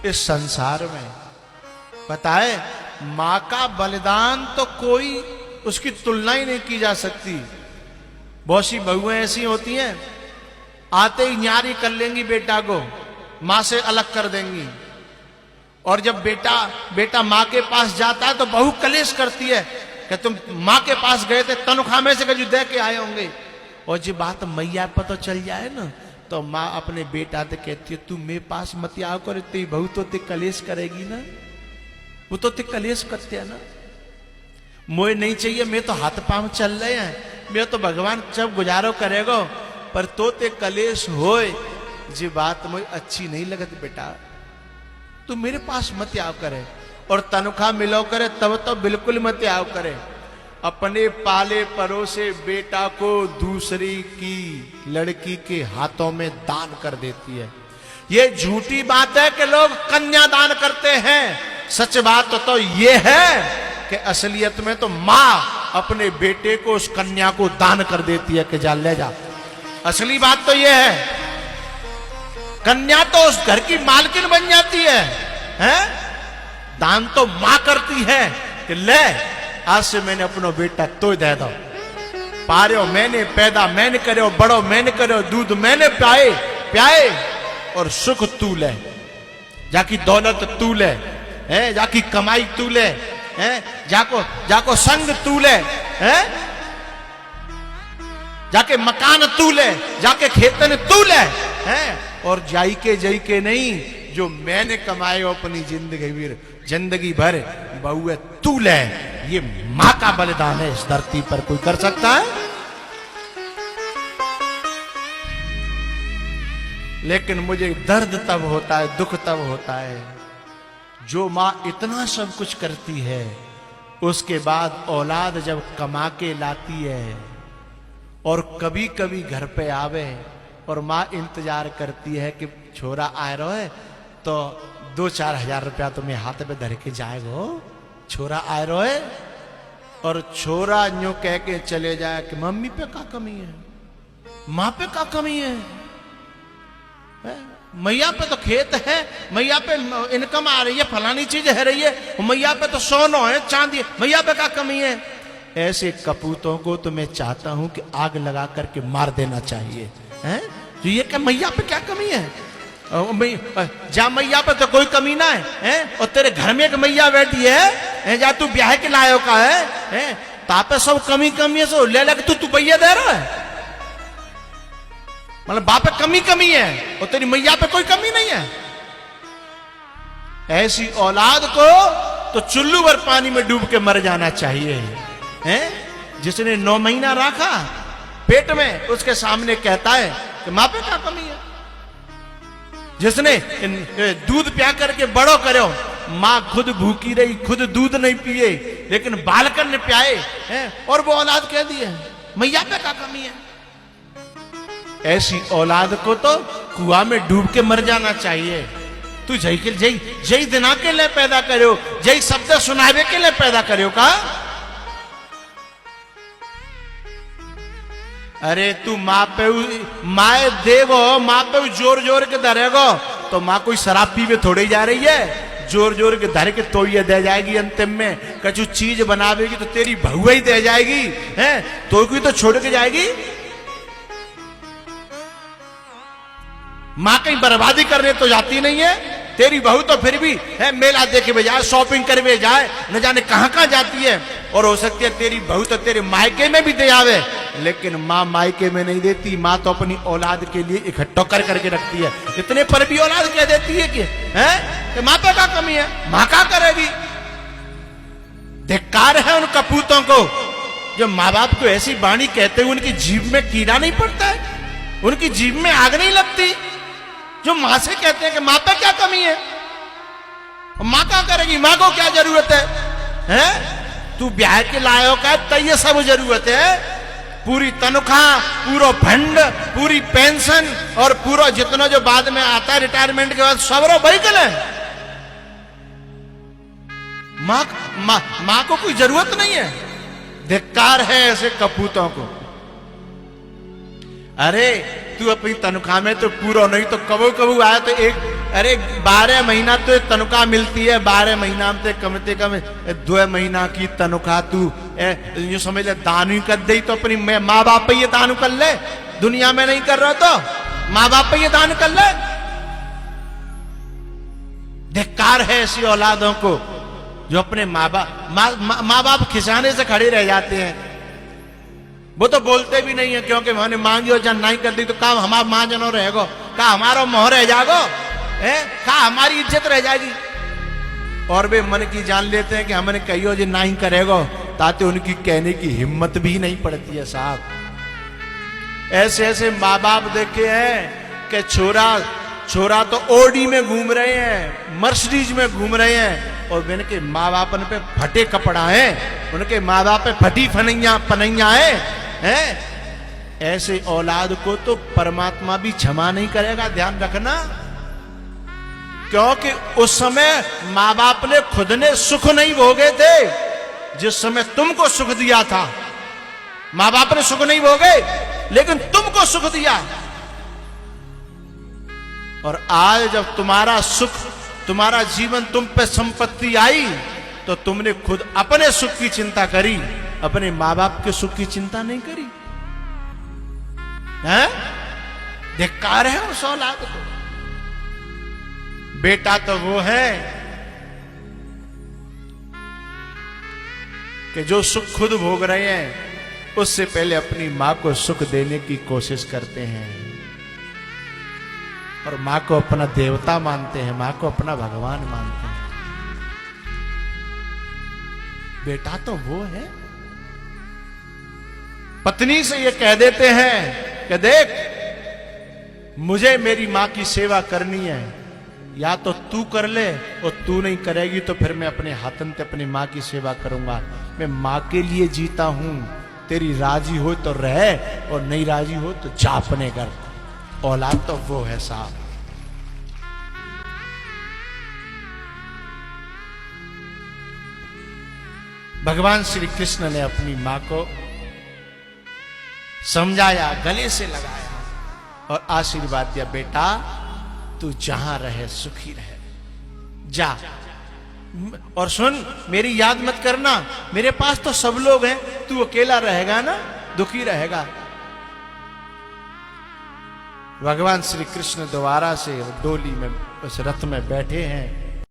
इस संसार में। पता है, मां का बलिदान तो कोई उसकी तुलना ही नहीं की जा सकती। बहुत सी बहुएं ऐसी होती हैं, आते ही न्यारी कर लेंगी बेटा को, मां से अलग कर देंगी। और जब बेटा मां के पास जाता है तो बहू कलेश करती है कि तुम मां के पास गए थे, तनख्वाह में से कहीं दे के आए होंगे। और जो बात मैया पर तो चल जाए ना, तो माँ अपने बेटा से कहती है तू मेरे पास मत आओ कर, तेरी बहू तो ते कलेश करेगी ना, वो तो ते कलेश करते है ना। मोए नहीं चाहिए, मैं तो हाथ पांव चल रहे हैं, मैं तो भगवान जब गुजारो करेगा, पर तो ते कलेश होए जी बात मुझे अच्छी नहीं लगती बेटा, तू मेरे पास मत आओ करे। और तनख्वाह मिलो करे तब तो बिल्कुल मत आओ करे। अपने पाले परोसे बेटा को दूसरी की लड़की के हाथों में दान कर देती है। ये झूठी बात है कि लोग कन्या दान करते हैं। सच बात तो ये है कि असलियत में तो मां अपने बेटे को, उस कन्या को दान कर देती है कि जा ले जा। असली बात तो ये है, कन्या तो उस घर की मालकिन बन जाती है, हैं? दान तो मां करती है कि ले आज से मैंने अपना बेटा तो दे दो, पारो मैंने पैदा मैंने करो, बड़ो मैंने करो, दूध मैंने प्याए और सुख तू ले, जाकी दौलत तू ले, हैं? जाकी कमाई तू ले, हैं? जाको संग तू ले, हैं? जाके मकान तू ले, जाके खेतन तू ले, हैं? और जाई के नहीं, जो मैंने कमाए अपनी जिंदगी भर बहुए तू ले। ये मां का बलिदान है, इस धरती पर कोई कर सकता है? लेकिन मुझे दर्द तब होता है, दुख तब होता है, जो मां इतना सब कुछ करती है, उसके बाद औलाद जब कमा के लाती है और कभी कभी घर पे आवे और मां इंतजार करती है कि छोरा आ रहा है तो 2-4 हजार रुपया तुम्हें हाथ में धर के जाएगो, छोरा आ रहा है, और छोरा यूं कह के चले जाए कि मम्मी पे क्या कमी है, मां पे क्या कमी है? मैया पे तो खेत है, मैया पे इनकम आ रही है, फलानी चीज है रही है, मैया पे तो सोना है, चांदी है, मैया पे क्या कमी है? ऐसे कपूतों को तो मैं चाहता हूं कि आग लगा करके मार देना चाहिए, हैं? तो ये क्या मैया पे क्या कमी है? जा मैया पे तो कोई कमी ना है, हैं? और तेरे घर में एक मैया बैठी है, जा तू ब्याह के लायो का है, तापे सब कमी है, सो ले लग तू भैया दे रहा है, मतलब बाप पे कमी है और तेरी मैया पे कोई कमी नहीं है। ऐसी औलाद को तो चुल्लू भर पानी में डूब के मर जाना चाहिए, हैं? जिसने 9 महीना रखा पेट में, उसके सामने कहता है कि मां पे क्या कमी है? जिसने दूध पिया करके बड़ो करो, मां खुद भूखी रही, खुद दूध नहीं पिए, लेकिन बालकन ने पियाए, हैं? और वो औलाद कह दी है मैया पे क्या कमी है? ऐसी औलाद को तो कुआं में डूब के मर जाना चाहिए। तू जय दिना के लिए पैदा करो, जय शब्द सुनावे के लिए पैदा करो का? अरे तू माँ देवो, माँ पे जोर के धरेगो तो माँ कोई शराब पीवे थोड़ी जा रही है, जोर के धर के तो ये दे जाएगी। अंतिम में कछु चीज बनावेगी तो तेरी बहू ही दे जाएगी, हैं? तो कोई तो छोड़ के जाएगी। माँ कहीं बर्बादी करने तो जाती नहीं है, तेरी बहू तो फिर भी है मेला देखे में जाए, शॉपिंग करवे जाए, न जाने कहां जाती है। और हो सकती है तेरी बहू तो तेरे मायके में भी दे आवे, लेकिन माँ मायके में नहीं देती। माँ तो अपनी औलाद के लिए इकट्ठा करके रखती है। इतने पर भी औलाद कह देती है कि माँ पे क्या कमी है, माँ क्या करेगी? धिक्कार है उन कपूतों को जो माँ बाप को ऐसी वाणी कहते हुए उनकी जीभ में कीड़ा नहीं पड़ता है, उनकी जीभ में आग नहीं लगती, जो मां से कहते हैं कि मां पे क्या कमी है, मां क्या करेगी, मां को क्या जरूरत है, हैं? तू ब्याह के लायो का तो ये सब जरूरत है, पूरी तनख्वाह, पूरा फंड, पूरी पेंशन और पूरा जितना जो बाद में आता है रिटायरमेंट के बाद सबरो बहीकल है। मां को कोई जरूरत नहीं है। धिक्कार है ऐसे कपूतों को। अरे तू अपनी तनख्वाह में तो पूरा नहीं तो कबू कबू आया तो एक, अरे 12 महीना तो तनख्वाह मिलती है, 12 महीना में कम से कम 2 महीना की तनख्वाह तू यूं समझ ले दान कर दे तो अपनी माँ बाप पे ये दान कर ले, दुनिया में नहीं कर रहा तो माँ बाप पे ये दान कर ले। धिक्कार है ऐसी औलादों को जो अपने माँ बाप खिसाने से खड़े रह जाते हैं। वो तो बोलते भी नहीं है क्योंकि मैंने मांगी और जन नहीं कर दी तो काम हमारा मां जनो रहेगो, का हमारा मोह रह जागो है, का हमारी इज्जत रह जाएगी। और वे मन की जान लेते हैं कि हमने कहियो जो नहीं करेगो, ताकि उनकी कहने की हिम्मत भी नहीं पड़ती है साहब। ऐसे ऐसे माँ बाप देखे हैं कि छोरा तो ओडी में घूम रहे हैं, मर्सिडीज में घूम रहे हैं, और उनके माँ बाप पे फटे कपड़ा है, उनके माँ बाप पे फटी पनैया है। ऐसे औलाद को तो परमात्मा भी क्षमा नहीं करेगा, ध्यान रखना। क्योंकि उस समय माँ बाप ने खुद ने सुख नहीं भोगे थे जिस समय तुमको सुख दिया था। माँ बाप ने सुख नहीं भोगे लेकिन तुमको सुख दिया। और आज जब तुम्हारा सुख, तुम्हारा जीवन तुम पे संपत्ति आई तो तुमने खुद अपने सुख की चिंता करी, अपने माँ बाप के सुख की चिंता नहीं करी है। धिक्कार है उस औलाद को। बेटा तो वो है कि जो सुख खुद भोग रहे हैं उससे पहले अपनी मां को सुख देने की कोशिश करते हैं और मां को अपना देवता मानते हैं, मां को अपना भगवान मानते हैं। बेटा तो वो है। पत्नी से ये कह देते हैं कि देख मुझे मेरी मां की सेवा करनी है, या तो तू कर ले और तू नहीं करेगी तो फिर मैं अपने हाथन से अपनी मां की सेवा करूंगा। मैं मां के लिए जीता हूं, तेरी राजी हो तो रह और नहीं राजी हो तो जा अपने घर। औलाद तो वो है साहब। भगवान श्री कृष्ण ने अपनी मां को समझाया, गले से लगाया और आशीर्वाद दिया, बेटा तू जहां रहे सुखी रहे, जा। और सुन, मेरी याद मत करना, मेरे पास तो सब लोग हैं, तू अकेला रहेगा ना, दुखी रहेगा। भगवान श्री कृष्ण दोबारा से डोली में, उस रथ में बैठे हैं